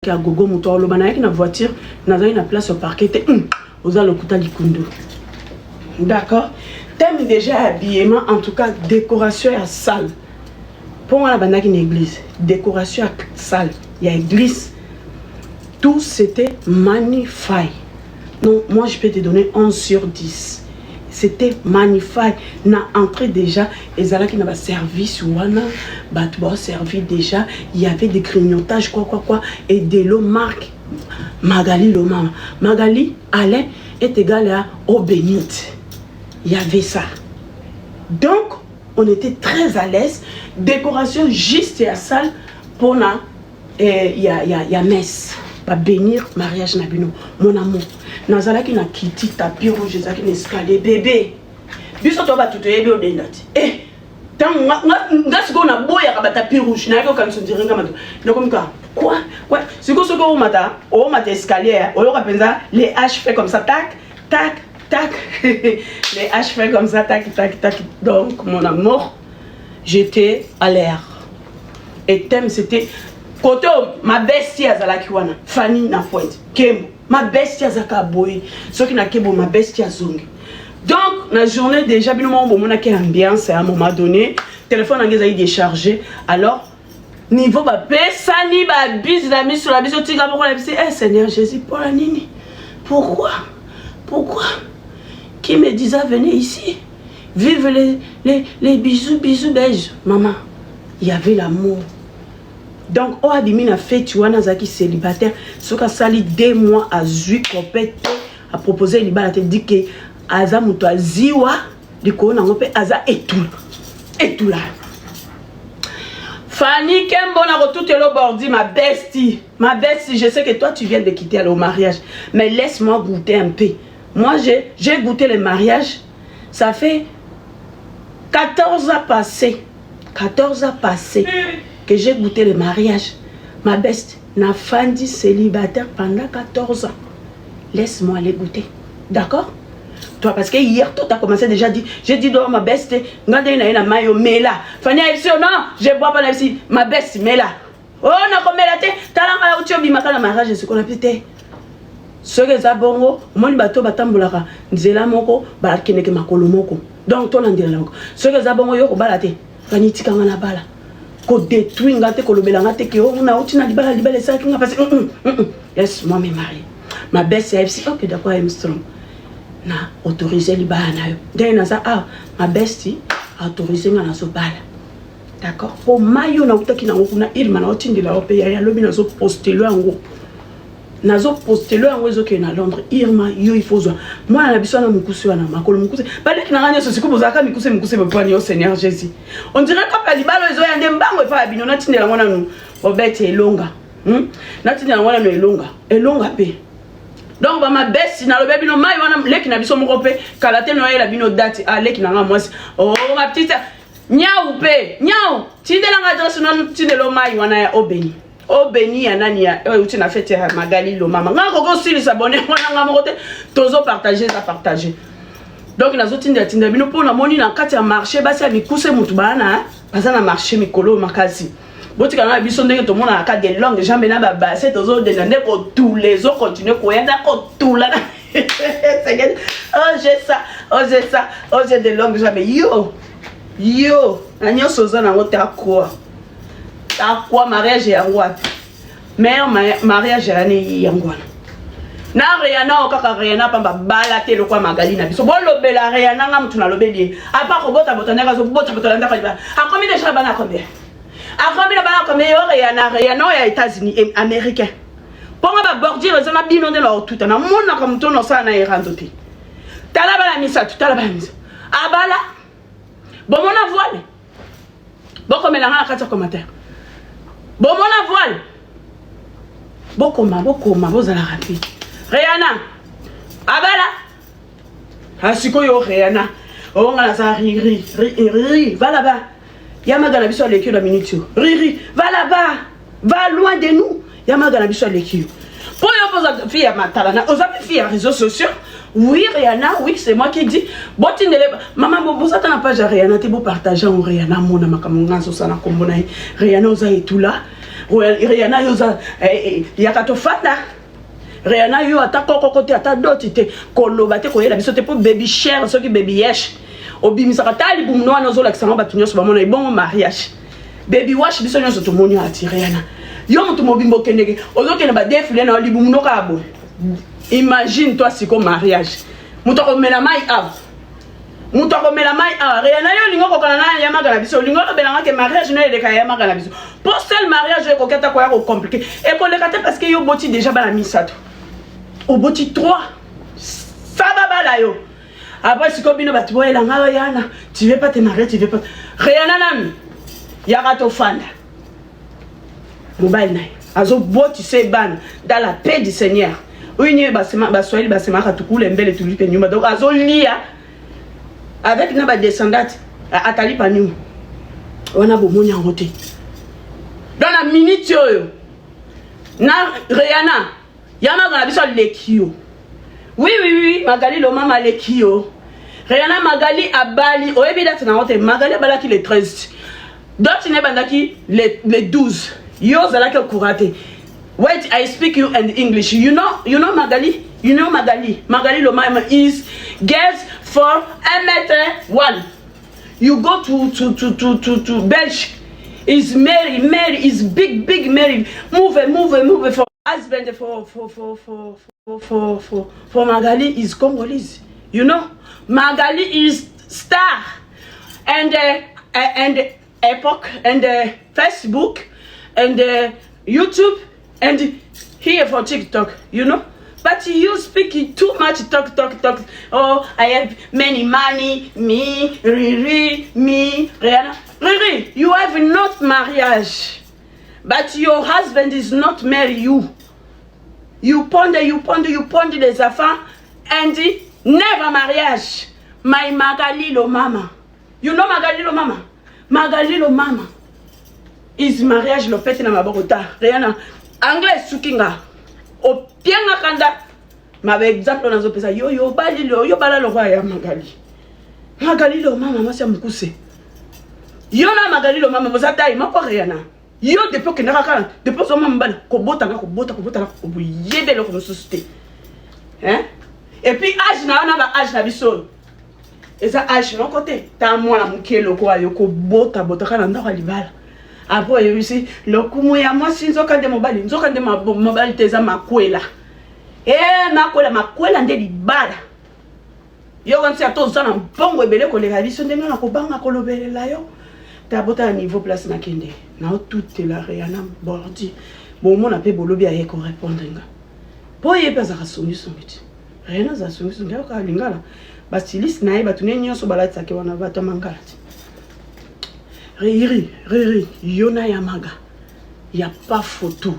à gogo moto lo banaki na voiture naza une place au parquet aux alokuta likundo. D'accord. Thème déjà habillement, en tout cas décoration à salle. Pour moi la banaki une église, décoration à salle, il y a église. Tout c'était magnifique. Donc moi je peux te donner 11 sur 10. C'était magnifique. Na entré déjà, et là qui n'avait service ouana, batba servi déjà, il y avait des grignotages quoi et de l'eau marque Magali le maman. Magali allait est égal à eau bénite. Il y avait ça. Donc on était très à l'aise. Décoration juste à salle pour na il y a messe. Pas bénir mariage nabino mon amour. Nazala qui na kiti tapis rouge ezaki na escalier bébé. Biso to ba tout yebi odendati. Eh tant ngasi ko na boya ka ba tapis rouge na ko kan so diringa mato. Ndoko mika. Quoi? Ouais, c'est quoi ce que au mata escalier, au ka penza les H fait comme ça tac tac tac. Les H fait comme ça tac tac tac. Donc mon amour, j'étais à l'air. Et thème c'était côté ma bestie azalaki wana Fanny na pointe Kembo ma bestie azaka boy ce qui na Kembo ma bestie azongi. Donc la journée déjà bino mo mona ke ambiance à un moment donné téléphone angeza yi décharger alors niveau ba pesa ni ba bis la mise sur la biso tika boko la bisi eh Seigneur Jésus pour la nini pourquoi qui me disait venez ici vive les bisous beige maman il y avait l'amour. Donc, on a dit que fait tu vois Nazaki célibataire, ce qu'a sali 2 mois à Zui Kopet a proposé il a dit que Aza Mutua Ziwa du coup on a fait Aza et tout là. Fanny Kembo na tout le bordi ma bestie, je sais que toi tu viens de quitter au mariage, mais laisse-moi goûter un peu. Moi j'ai goûté le mariage, ça fait 14 ans passés. Que j'ai goûté le mariage. Ma beste n'a fandi célibataire pendant 14 ans. Laisse-moi aller goûter. D'accord? Toi, parce que hier, toi, tu as commencé déjà à dire, j'ai dit, ma beste, regardez, il y a un maillot, mais là. Fanny a dit, non, je bois pas là ici. Ma beste, mais là. Oh, on a comme la tête. T'as la tu as vu ma mariage, ce qu'on a pété. Ce que ça bongo, moi, bateau, batambolara, nzela moko, bakineke makolo moko. Donc, toi, l'andela moko. Ce que ça bongo, yo, balate. Fanny, tika ngana bala. Ko détruit ngate ko lobela ngate ke on a utina libala ça qui nga passé laisse-moi me marier ma belle c'est FC OK d'accord Armstrong na autorisé libala na yo dès na ça ma bestie autorisé nga na so bala d'accord pour mayo na utaki na ngokuna irma na otindela ope ya lobi na so postelo yango nazo postelo yango ezoke na Londres irma yo il faut moi na biso na mukusi wana makolo mukusi bale kina nganya so sikubo zaka mikuse bapani au Seigneur Jésus on dirait que libalo ezo ya ndembango efa bino na tindela ngona nu obete elonga na tindela ngona no elonga pe donc ba ma besi na lobe bino mai wana leki na biso moko pe kala te no yela bino date leki na nga mwasi oh ma petite nyau pe nyau tindela nga adresse no tindelo mai wana ya obeni Obeni ya nani ya uti na fête ya Magali lo mama nga koko sili s'abonner wana nga moko te tozo partager. Donc nazo tinda bino po na moni na kati ya marché basi ya mikuse mutu bana baza na marché mikolo makasi boti kana biso ndenge to mona ka de longue jambe na ba basse tozo de ndé ko tous les autres continuer ko yenda ko tout là j'ai de longue jambe yo anyo soza na ngota quoi à quoi mariage et à quoi mais mariage et à quoi na Rihanna okaka Rihanna pamba balate le kwa Magali na biso bolo bela Rihanna nga mtu na lobeli apa ko bota ndaka zo bota ndaka ba a combien déjà bana combien Rihanna ya États-Unis et américain ponga ba bordir za na bino de la tout na mona comme to no sana e randote tala bala misa abala bon mona voile boko melanga kata commentaire bon mon voile bokoma bozala rapide Rihanna abala asiko yo Rihanna onga na sa ri va là-bas yamaga na biso lekio la minute ri va là-bas va loin de nous yamaga na biso lekio pour yo posa fille ya matalana ozapi fille ya réseaux sociaux oui Rihanna oui c'est moi qui dis botindele maman bosata na page Rihanna te bo partager en Rihanna mona makamonga so sana kombona Rihanna oza et tout là Rihanna yoza yakato fanda. Rihanna yo ata kokote ata doti te koloba te koyela biso te po baby cher soki baby yesh. Obimisaka tali bumno wana zo lakisanga batu nyonso bamona bon mariage. Baby wash biso nyonso to monyo ati Rihanna. Yo mutu mobimbo kendeke ozokende ba défilé na libumno ka bo. Imagine toi si comme mariage. Mutu komela mai av. Mutu komela mai av. Rihanna yo lingo kokana na yamaka na biso lingo belanga ke mariage no eleka yamaka na biso. Pour seul mariage ko kata ko ya ko compliqué. Et ko lekate parce que yo boti déjà ba la misato. Au boti 3. Ça va bala yo. Après, si comme tu vois, tu veux pas te marier, tu veux pas. Rihanna nami, yakato fanda. Mobile nai. Azo bo tu sais ban dans la paix du Seigneur. Oui, ni baswahili basema katukule mbele tulipe nyumba. Donc azo lia avec na ba descendante atali pa nyumba. Wana bomoni en route. Dans la minute yo. Na Rihanna, yama na biso lekio. Oui, Magali le mama lekio. Rihanna Magali abali. Oyebi date na honte. Magali abalaki le 13. D'autres ne bandaki le 12. Yo zalaki kurate. Wait, I speak you in English. You know Magali? You know Magali? Magali le mama is girls for 1m1. You go to Belgium. Is Mary is big Mary. Move for husband for Magali is Congolese. You know, Magali is star and Epoch and Facebook and YouTube and here for TikTok. You know, but you speak too much talk. Oh, I have many money. Me, Riri, me, Rihanna. Riri, you have not mariage, but your husband is not marry you. You ponder les affaires and never mariage. My Magali lo mama. You know Magali lo mama? Magali lo mama. Is mariage lo pete na mabokota. Rihanna. Anglais sukinga. O pianga kanda. Ma exemple na zo pesa yo bali lo yo bala lo ya Magali. Magali lo mama masi mukuse. Yo na Magali lo mama mozata ima ko Rihanna. Yo depuis que n'aka depuis son mambana ko bota ko yebe le ko société. Hein? Et puis âge na âge na biso. Et ça âge non côté ta mwana mukelo ko ayo ko bota kana ndako libala. Après yo ici le kumu ya moi sinzoka de mobali nzoka de mobali teza makwela. Makwela nde libala. Yo quand c'est tout ça na bongo ebele ko le biso ndenge na ko banga ko lobelela yo. Tabota à niveau place na kende. Na tout la Rihanna bordi. Bon mon appel bolobi a ko répondre nga. Po ye pesa ka songi songi. Rihanna za songi songi ka lingala. Ba styliste na ye batune nyonso balati ke wana bata mangala. Riri, yona yamaga. Y a pas photo.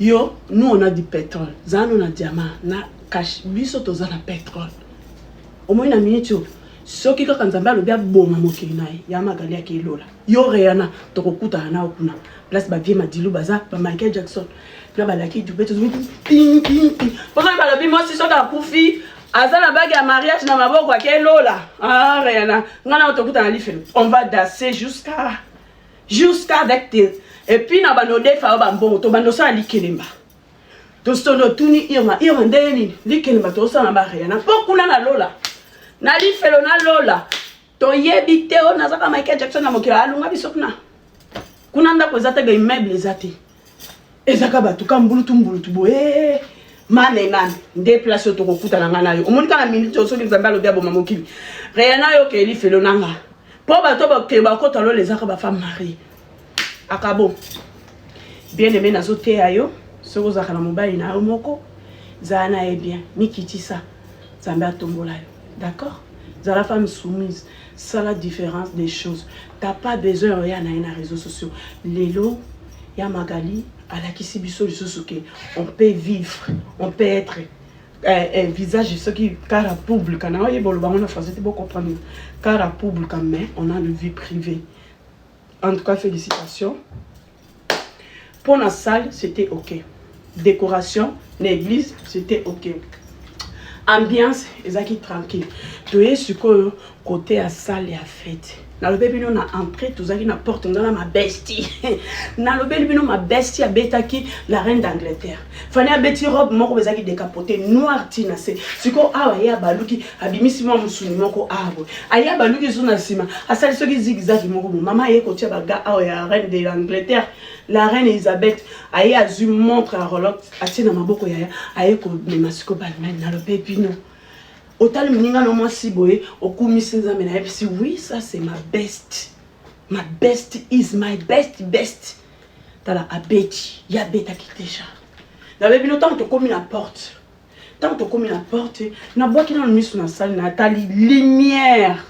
Yo, nous on a du pétrole. Zan on a diamant, na cash biso to zana pétrole. Au moins na minute soki kaka nzambe alobi aboma mokili na ye ya Magali yake elola yo Rihanna tokokutana na okuna place ba vie madilu baza ba Michael Jackson na balaki du beto ping parce que balobi moi si soka kufi azana bague ya mariage na maboko yake elola Rihanna ngana tokutana lifelo on va danser jusqu'à avec tes et puis na banode fa ba mbongo to banosa likelemba to stono tuni irma ndeni likelemba to sa na ba Rihanna pokuna na lola Nali felo na lola. To yebi teo na zaka Michael Jackson na mokila alunga bisokuna. Kuna nda ko zata ga immeuble zate. Ezaka batu kambulutu bo mane nani déplacer to kokuta na ngana yo. Omoni kana minute so ki nzamba lo bia bo mamokili. Rihanna yo ke li felo nanga. Po bato ba ke ba kota lo les zaka ba femme mariée. Akabo. Bien aimé na zo te ayo. Soko zaka na mobile na moko. Zana e bien. Nikiti ça. Zamba tombola yo. D'accord? C'est la femme soumise. C'est la différence des choses. Tu n'as pas besoin de rien dans les réseaux sociaux. Lélo, il y a Magali, à la qui on peut vivre, on peut être un visage, ce qui cara public. On a français, c'est beaucoup comprendre. Cara public, mais on a une vie privée. En tout cas, félicitations. Pour la salle, c'était OK. Décoration, l'église, c'était OK. Ambiance, ils sont tranquille. toye sikoyo côté à salle et à fête. Na lobe bino na entrée tozaki na porte ngana ma bestie. Na lobe bino ma bestie abetaki la reine d'Angleterre. Fani abeti robe moko bezaki décapotée noir tina se. Siko awa ya baluki abimisi mo musuni moko abo. Aya baluki suna sima. Asali soki zigzag moko mama ye kotia baga awa ya reine d'Angleterre. La reine Elisabeth aya azu montre à Rolex atina maboko ya aya ko memasiko balmen na lobe bino. Autant le mninga no moi si boye okumisi nzambe na yebisi oui ça c'est ma best. My best is my best. Tala abeti ya beta ki déjà. Na bebi no tant to komi na porte. Tant to komi na porte na boki na misu na salle na tali lumière,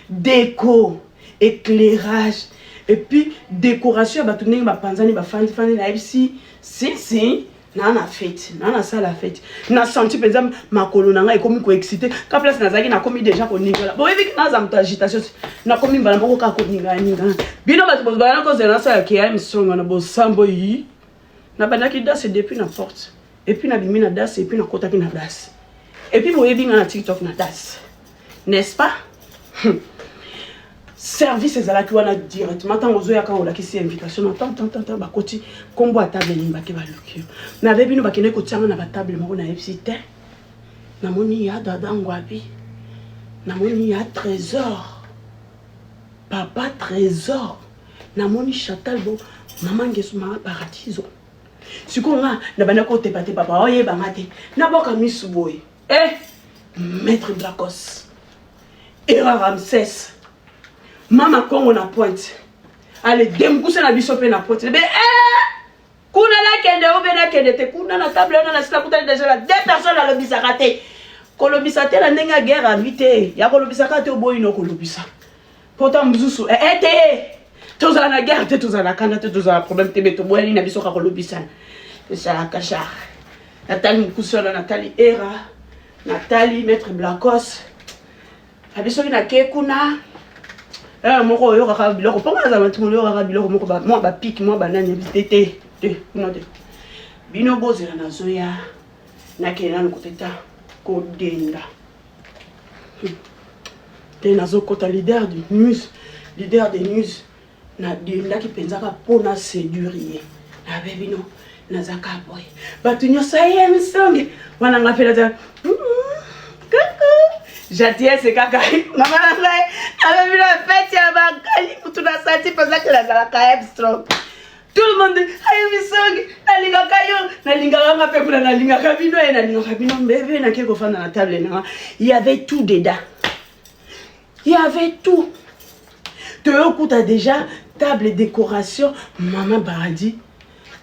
déco, éclairage et puis décoration ba tuninga ba panzani ba fandi na yebisi si na fête, na salle la fête. Na senti penza makolo na nga ekomi ko excité. Ka place na zaki na komi déjà ko ningola. Bo yebi na za mta agitation. Na komi mbala moko ka ko ninga. Bino ba bo na ko zela sa ki am strong na bo sambo yi. Na bana ki danse depuis na porte. Et puis na bimi na danse et puis na kota ki na danse. Et puis bo yebi na TikTok na danse. N'est-ce pas? Service ezalaki wana directement tant ozoya ka olakisi invitation tant bakoti kombo à table limbaki baluki na bebi no bakene ko tianga na ba table moko na FCT na moni ya dada ngwabi na moni ya trésor papa trésor na moni Chantal bo maman ngesu mama paradiso sikonga na bana ko tepate papa oye bangate na boka misu boy maître Blacos Era Ramsès Mama Congo na pointe. Allez, demkuse na biso pe na pointe. Mais kuna na kende ou bena kende te kuna na table na sila kutali déjà la deux personnes à lobisaka te. Kolobisa te la ndenga guerre invité. Ya kolobisaka te oboyi no kolobisa. Pourtant mzusu te. Tozala na guerre te tozala kana te tozala problème te beto boyani na biso ka kolobisa. C'est la cachar. Nathalie Mkusolo, Nathalie Era, Nathalie Maître Blacos. Abiso na ke kuna moko yo kaka biloko ponga za matumolo yo kaka biloko moko ba moi ba pique moi banani bitete non de bino bozela na zoya na kena no koteta ko denda te nazo kota leader des news na denda ki penzaka pona séduire na bebino na zaka boy batunyo sayen song wana ngafela za J'attire ce caca. Maman avait vu la fête, il y a ma cali, tout la senti, parce que la caïbe strong. Tout le monde dit, aïe, mi song, la linga kayo, la linga rama pe pour la linga kabino et la linga kabino, bébé, na quelque fois dans la table. Il y avait tout dedans. Il y avait tout. Tu as déjà table et décoration, maman Baradi.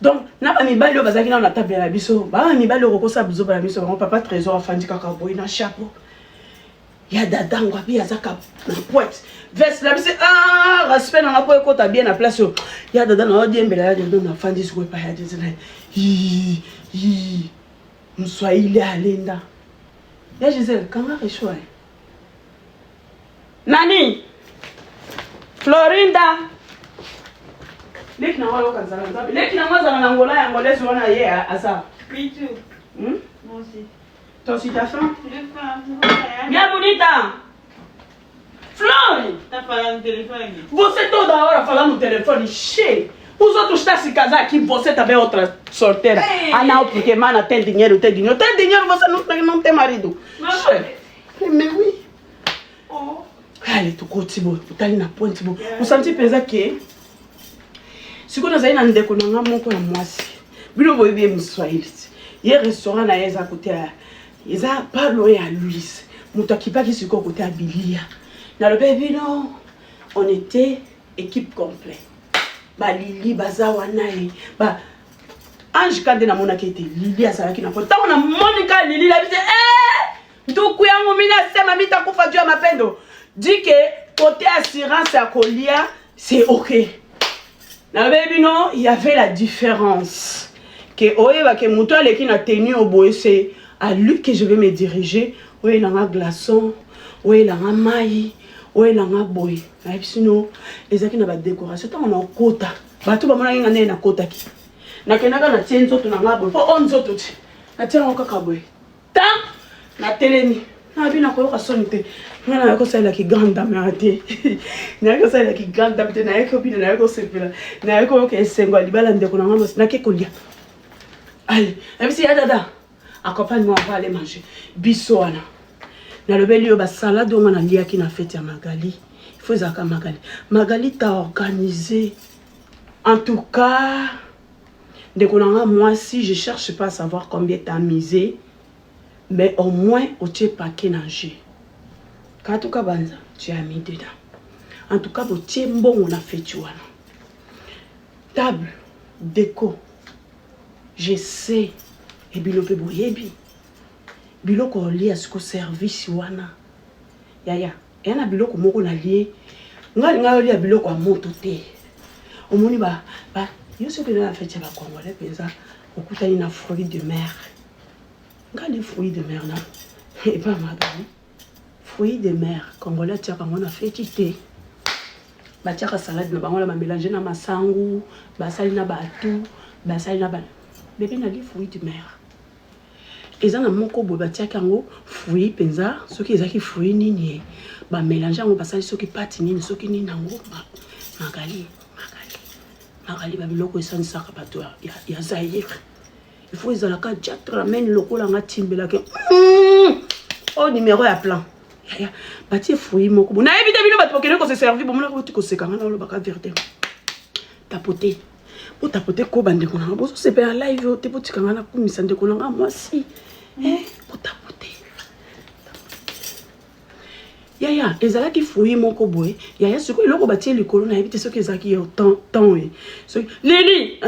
Donc, na ba mi ba lo bazaki na la table la biso. Ba mi ba lo kokosa buzo ba biso, papa trésor afandi kaka boy na chapeau. Il y a dada ngwabi azaka na pointe veste la bise respect na ngapo ekota bien na place il y a dada na odiembela ya ndo na fandi sikwe pa ya dizena mswahili alenda ya Giselle kanga reshwa nani Florinda leki na walo kanzala nzabi leki na mwaza na ngola ya ngolezi wana ye asa pitu moi aussi. Toi aussi t'as faim? J'ai faim. Bien bonita. Flori. T'as fallu mon téléphone. Você toda hora falando no telefone cheio. Os outros estão se casar aqui, você também é outra solteira. Ah não, porque mana tem dinheiro, tem dinheiro. Tem dinheiro, você não tem marido. Mas oui. Oh. Allez, tu continue. Tu tá ali na ponte. Vous sentez pesar que se quando aí na ndeko na ngamoko na mwasi. Bino boy bien Swahili. Hier restaurant na yeza côté ils ont pas loin à Louise. Mouta qui pas qui se côté à Bilia. Dans le bébé non, on était équipe complète. Ba Lili Bazawanai, ba Ange Kande na mona qui était Lili azalaki na pota. On a Monica Lili la bise nduku yangu mina sema mita kufa juu ya mapendo. Dit que côté assurance à Kolia, c'est OK. Dans le bébé non, il y avait la différence. Que oye ba ke muto aleki na tenue au boye c'est à lui que je vais me diriger. Oui, il y a un glaçon, oui, il y a un maï, oui, il y a un boy. Sinon, les gens qui ont des décorations, on a un quota. Tout le monde a un quota. Na kenaka na tienzo tu na ngabo. Po onzo tu. Na tienzo kakaboy. Ta na telemi. Na bina ko soni te. Na ko sala ki grande dame ate. Na ko sala ki grande dame te na ko bina na ko sepela. Na ko ke sengo libala ndeko na ngamos na ke kolia. Allez, même si dada accompagne-moi on va aller manger. Bissoana. Na le belio ba salade on a lia ki na fête ya Magali. Il faut zaka Magali. Magali t'a organisé. En tout cas, moi si je cherche pas à savoir combien t'as misé. Mais au moins, tu es paquet nager. En tout cas, Banza, tu as mis dedans. En tout cas, tu es bon, on a fait tu vois. Table, déco. Je sais. Et bilope boyebi. Biloko li à ce que service wana. Yaya. Et na biloko moko na lié. Nga li a biloko a montoté. Au moni ba yo ce que na fait ba congolais penza. Okutani na fruits de mer. Les fruits de mer là, et pas Magali. Fruits de mer, congolais, tiens, quand on a fait tité. Bah, tiens, salade, on a mélangé na masangu, basali na batou, basali na ban. Bébé n'a dit fruits de mer. Et ça, na mon kobo, bah, tiens, kango, fruits, penza, ceux qui ont fruits nini, bah, mélanger, on basali, ceux qui patinent, ceux qui n'y n'ango, Magali, bah, biloko, et ça, ne sera pas toi, il y a Zaïre. Il faut que les gens ramènent le col en timbela que oh numéro à plan. Bâti fruit mon coup. Na évité bino bat pokene ko se servi bon na ko tiko se kanga na lo baka verte. Tapoter. Pour tapoter ko bande ko na bo so se pe en live te po tikanga na kumisa ndeko na moi si. Pour tapoter. Yaya, ezala ki fruit mon ko boy. Yaya ce ko iloko bâti le colo na évité ce que ezaki temps Lily.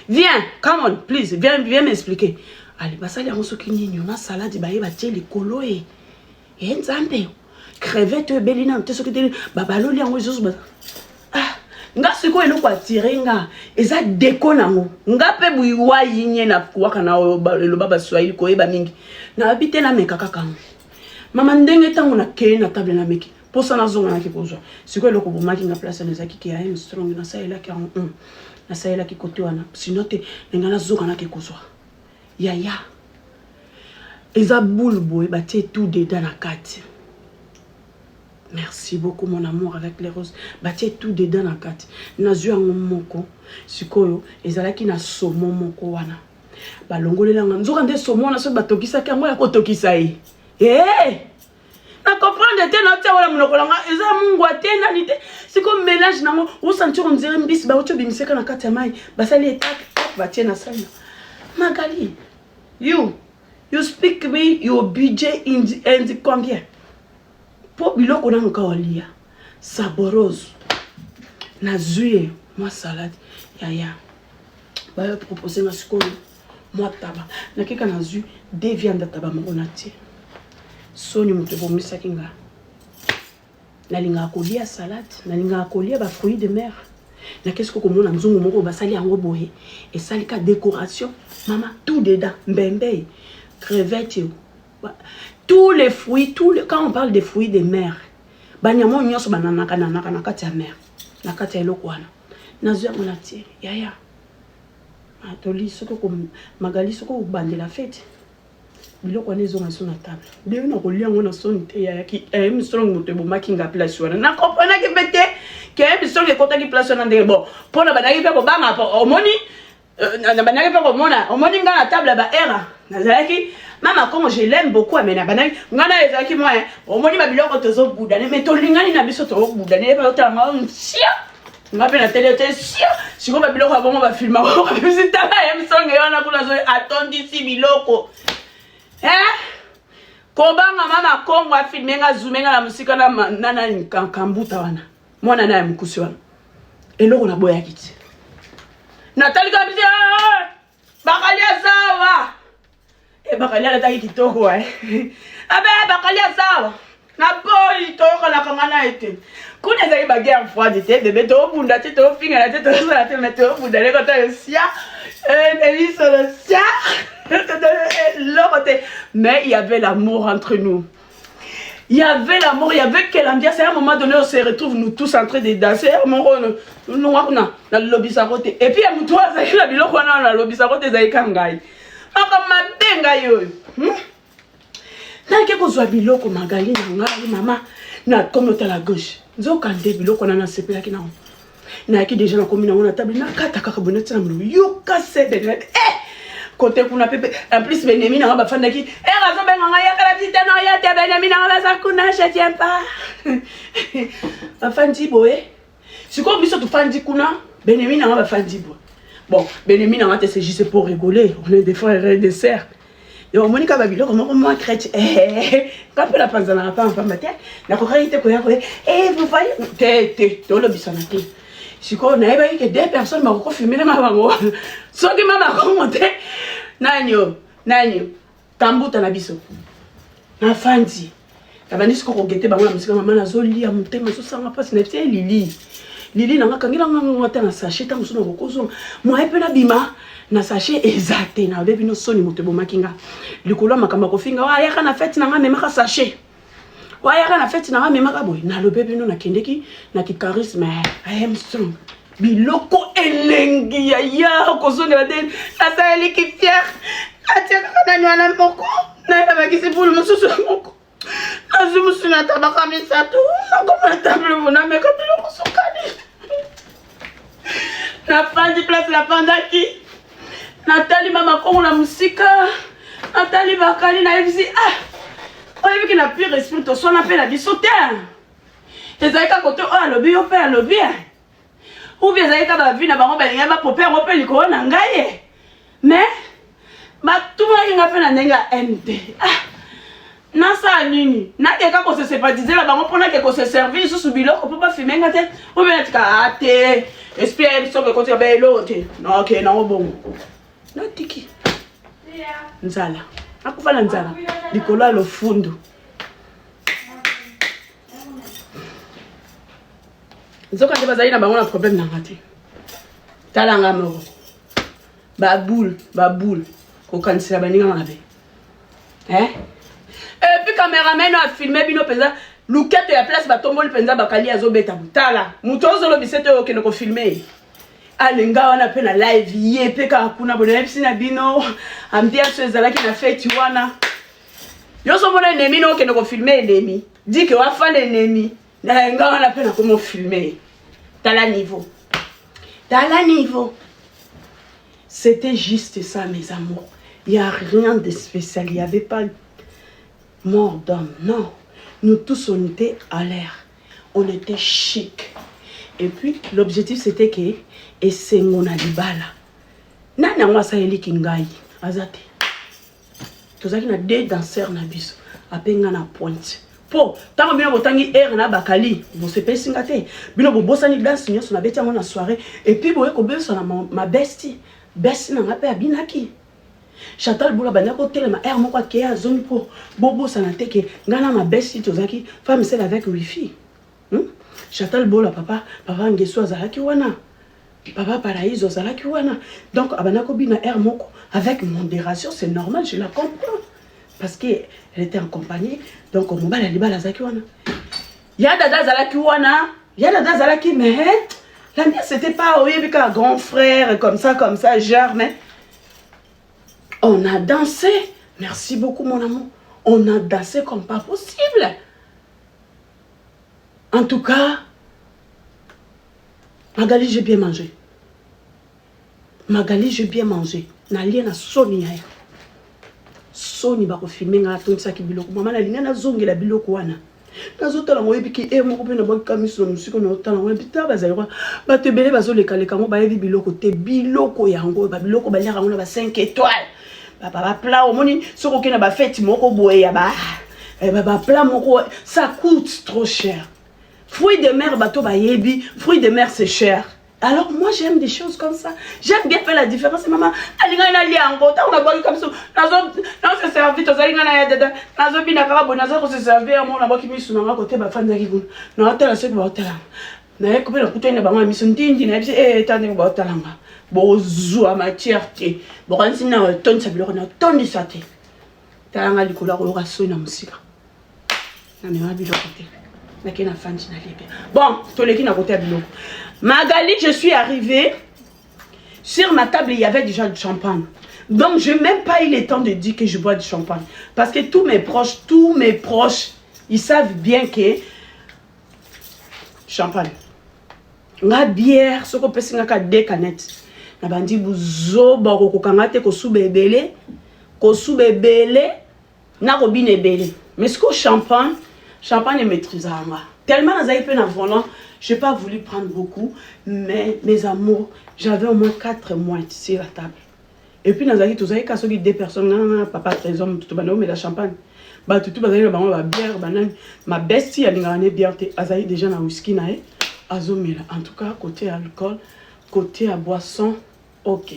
Viens, come on, please, viens m'expliquer. Allez, bah ça, il y a un truc qui n'y a pas salade, bah il va tirer les colos et un zambe. Crevette, belina, tu sais ce que tu dis, bah balo li ango juste bah. Ah, nga siko elo kwa tirer nga, eza déco nango. Nga pe buiwa yinye na kuwaka na lo baba swahili ko eba mingi. Na habite na meka kaka. Mama ndenge tango na ke na table na meki. Pour ça na zonga na ki pozo. Siko elo ko bomaki nga place na zaki ki ya strong na sa ela ki en na saela ki kote wana sinon te ngana zoka na ke kozwa yaya eza boule boy batie tout dedans na kati. Merci beaucoup mon amour avec les roses batie tout dedans na kati na zwa ngomoko sikoyo ezalaki na somo moko wana balongolela nzoka nde somo na so batokisa ka ngo ya kotokisa ye na comprendre te na tia wala monoko langa eza mungu atena ni te c'est comme mélange nango ou sentir on dirait mbisi ba ocho bimiseka na kati ya mai basali etak ba tia na sala Magali you speak me your budget in combien pour biloko na nka olia saboroso na zuye moi salade yaya ba proposer na sikolo moi taba na keka na zu deux viandes taba moko na tie soni muto bomisa kinga nalinga kolia salade nalinga kolia ba fruits de mer na qu'est-ce que komona nzungu moko basali yango boye et salika décoration maman tout dedans mbembe crevettes tous les fruits quand on parle des fruits de mer banyamo nyonso bananaka na kati ya mer na kati ya eloko wana nazwa ngona tie yaya atoli soko ko Magali soko bande la fête biloko wana ezonga so na table nde na kolia ngo na soni te ya ki strong moto bomaki nga place wana na comprendre ki bete ke strong ekota ki place wana ndenge bon pona banaki pe ko banga omoni na banaki pe ko mona omoni nga na table ba era nazalaki mama comme je l'aime beaucoup mais na banaki nga na ezalaki moi omoni ba biloko tozo boudane mais to lingani na biso to boudane ba otanga sia nga pe na télé te sia siko ba biloko abongo ba filma ko visita ba strong yana kuna zo atondi si biloko kobanga mama kongo afilme nga zumenga na musika na nana nkambuta wana mwana na mkusi wana eloko na boya kiti Nathalie kabisa bakalia sawa bakalia la taki kitoko abe bakalia sawa na boy toko na kangana ete kuna za ba guerre froide te bébé to bunda te to finga la te to la te mettre bunda le kota sia Nelly sur le sia mais il y avait l'amour entre nous. Il y avait l'amour, il y avait quel ambiance. À un moment donné, on se retrouve nous tous en train de danser. Nous, on a le lobby sa côté. Et puis, à nous, toi, ça y est, la biloko, on a le lobby sa côté, ça y est, kangai. Nake kozwa biloko Magali na ngai mama na comme à la gauche. Nzokande biloko na sepela ki na. Na ki déjà na komi na table na kata kaka bonete na mulu. Yo kase ben. Côté kuna pepe en plus Benjamin na ba fanda ki razo benga nga ya kala tita na ya te Benjamin na ba za kuna je tiens pas. Afandi boye. Siko biso tu fandi kuna Benjamin na ba fandi boye. Bon, Benjamin na te c'est juste pour rigoler. On est des frères et des sœurs. Et on monika babilo comme moi crête. Quand la panzana pas en pamate. Na ko réalité ko ya ko vous voyez te le bisonate. Siko na eba que deux personnes m'a confirmé ma bango. Soki mama ko monte. Nanyo tambuta na biso. Na fandi. Tabani siko ko gete bango na musika mama na zoli ya mutema so sanga passe na tie Lili na ngakangila ngata na sachet ta musuno kokozo. Moi pe na bima na sachet exact na bebi no soni mutebo makinga. Likolo makamba ko finga wa ya kana fête na ngame maka sachet. Wa ya kana fête na ngame maka boy. Na lo bebi no na kendeki na ki charisme. I am strong. Biloko elengi ya kozo na den. Na sa eli ki fier. Atia kana nywana moko. Na ba ki se bulu mususu moko. Azumu na tabaka misatu. Na koma table mona meka biloko sokani. Na fandi place la pandaki. Nathalie mama kongo na musika. Nathalie bakali na evisi oyebi ki na pire esprit to so na pe na biso te. Ezalika kote alobi yo pe alobi. Ou bien ezalika ba vie na bango balinga ba popé ngo pe likolo na ngai. Mais batuma kinga pe na ndenga MD. Nasa nini nakeka ko se sympathiser la bango pona ke ko se servir sous biloko pour pas fumer ngate ou bien tika ate espère biso ke konti ba elote non ok na obongo na tiki nzala akufana nzala likolo lo fundo nzoka te bazali na bango na problème na ngate talanga moko baboule ko kansela baninga mabe et puis caméraman a filmé bino penza lukete ya place batomboli penza bakali azobeta butala muto ozolo bisete okene ko filmer alenga wana pe na live ye pe ka kuna bona ebisina bino amdia so ezalaki na fête wana yo so mona ennemi no okene ko filmer ennemi dit que wa fa l'ennemi na nga wana pe na ko filmer tala niveau c'était juste ça mes amours, il y a rien de spécial, il y avait pas mort d'homme, non. Nous tous, on était à l'air. On était chic. Et puis, l'objectif, c'était que... Et c'est mon alibala. Nana wa sa eli kingai. Azate. Tous ça qui na deux danseurs na biso. Apenga na pointe. Po, tant bino botangi air na bakali. Vous se pèse singate. Bino bobosa ni danse nyoso na beti na soirée. Et puis boye ko beso na ma bestie. Bestie na ngape abinaki. Chantal Boula Banako telema air moko ke ya zone pour bobo sanateke ngana ma bestie tozaki femme celle avec wifi. Chantal Boula papa ngeso azalaki wana. Papa Paraïso azalaki wana. Donc abanako bina air moko avec modération, c'est normal, je la comprends. Parce que elle était en compagnie, donc mon bal libala azalaki wana. Ya dada azalaki wana, ya dada azalaki mais la mienne c'était pas oyebika grand frère comme ça genre mais on a dansé. Merci beaucoup, mon amour. On a dansé comme pas possible. En tout cas, Magali, j'ai bien mangé. Nalia na Sony ya. Sony ba ko filmer nga tonsa ki biloko. Mama na linga na zongi la biloko wana. Nazotala moyebi ki moko pe na ba kamiso na musiko na otala moyebi ta bazalwa. Ba tebele bazoleka leka mo ba yebi biloko te biloko yango ba biloko ba lera ngona ba 5 étoiles. Ba plat au moni soko ke na ba fête moko boye ya ba plat moko ça coûte trop cher. Fruits de mer bateau ba yebi, fruits de mer c'est cher. Alors moi j'aime des choses comme ça. J'aime bien faire la différence. Maman, alinga na liango, ta on a boki comme ça. Nazo se servir to zalinga na ya dada. Nazo bina kaba nazo ko se servir mo na boki misu na côté ba fanda ki kuna. Na hotela se ba hotela. Na ye ko pe na kutena ba ngami misu ndindi na bi tande ba hotela nga. Bozo a matière te. Bo kansi na ton sa biloko na ton di sate. Ta nga likola ko ka so na musika. Na me ma biloko te. Na ke na fandi na libe. Bon, to leki na côté biloko. Magali, je suis arrivée. Sur ma table, il y avait déjà du champagne. Donc, je n'ai même pas eu le temps de dire que je bois du champagne. Parce que tous mes proches, ils savent bien que champagne. La bière, ce qu'on peut faire, c'est 2 canettes. Je vais dire, vous avez mais ce que champagne est maîtrisé. Tellement je n'ai pas voulu prendre beaucoup, mais mes amours, j'avais au moins 4 mois sur la table. Et puis, nous avons 2 personnes, papa, 13 hommes, tout le monde, mais la champagne. Bah, tout le monde, la bière, banane. Ma bestie, elle a une bière, elle a déjà un whisky, azomela. En tout cas, côté alcool, côté à boisson, ok.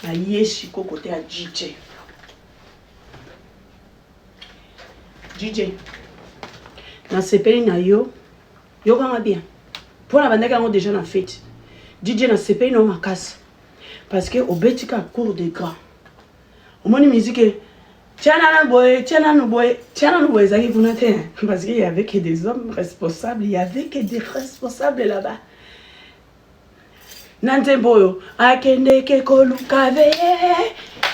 La yeshiko, côté à DJ. DJ. Dans ce pays, yo va bien. Pour la bande, on déjà dans la fête. DJ dans ce pays, on ma casse. Parce que au Betika cours de gras. Au moins, musique, tiens, parce qu'il y avait que des hommes responsables, il y avait que des responsables là-bas. Nantemboyo, akende ke kolukave,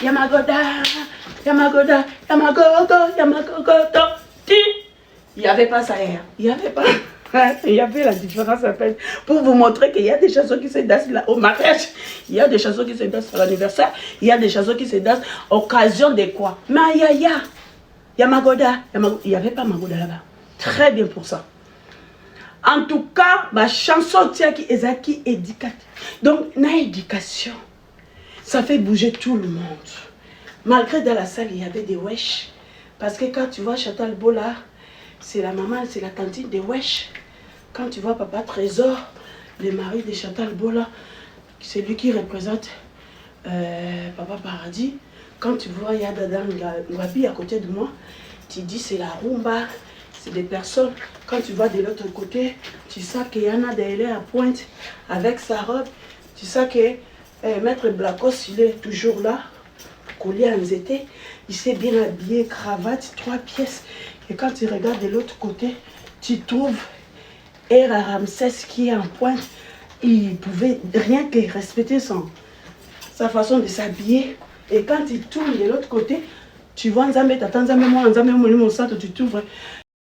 Yamagoda, ti. Il n'y avait pas ça hier. Il n'y avait pas. Il y avait la différence à faire pour vous montrer qu'il y a des chansons qui se dansent là au mariage, il y a des chansons qui se dansent à l'anniversaire, il y a des chansons qui se dansent à occasion de quoi. Mais il y a Magoda, il n'y avait pas Magoda là-bas. Très bien pour ça. En tout cas, ma chanson tient qui est éducative. Donc, l'éducation, ça fait bouger tout le monde. Malgré dans la salle, il y avait des wesh. Parce que quand tu vois Chantal Bola, c'est la maman, c'est la tantine des wesh. Quand tu vois Papa Trésor, le mari de Chantal Bola, c'est lui qui représente Papa Paradis. Quand tu vois Yadada Ngabi à côté de moi, tu dis c'est la rumba, c'est des personnes. Quand tu vois de l'autre côté, tu sais qu'il y en a des à pointe avec sa robe. Tu sais que Maître Blacos, il est toujours là, collier en zété. Il s'est bien habillé, cravate, 3 pièces. Et quand tu regardes de l'autre côté, tu trouves Era Ramsès qui est en pointe. Il pouvait rien que respecter sa façon de s'habiller. Et quand il tourne de l'autre côté, tu vois Nzambe, t'attends Nzambe, moi, Nzambe, mon centre, tu t'ouvres.